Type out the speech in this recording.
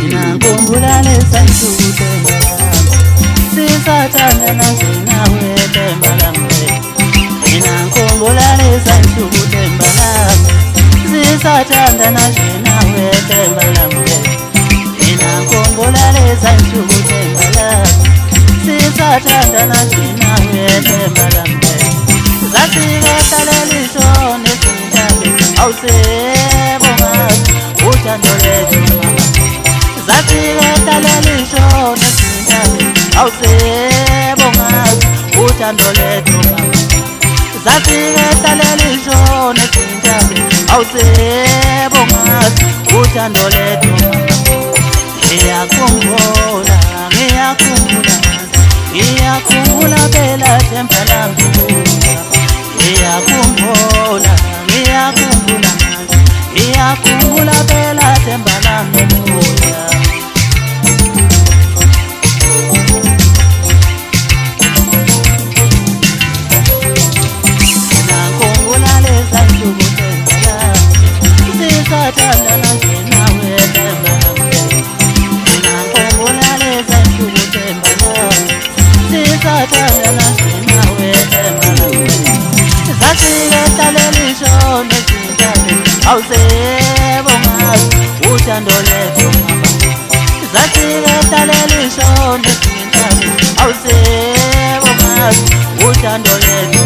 Ngikhumbula lesantsuku tembalanga sisathandana sinawe tembalanga. Ngikhumbula lesantsuku tembalanga sisathandana sinawe tembalanga. Ngikhumbula lesantsuku tembalanga sisathandana sinawe tembalanga. Zafika leliso nezintambi awusebonga uthando lethu mama. Zafika leliso nezintambi awusebonga uthando lethu mama. Zafika leliso nezintambi awusebonga uthando lethu mama. Ngiyakhumbula, ngiyakhumbula, ngiyakhumbula phela tembalanga. Ngiyakhumbula, ngiyakhumbula, ngiyakhumbula phela tembalanga moya. Ngikhumbula lesantsuku tembalanga sisathandana sinawe tembalanga. Ngikhumbula lesantsuku tembalanga sisathandana sinawe tembalanga. Zafika leliso nezintambi awusebonga uthando lethu mama. Zafika leliso nezintambi awusebonga uthando lethu.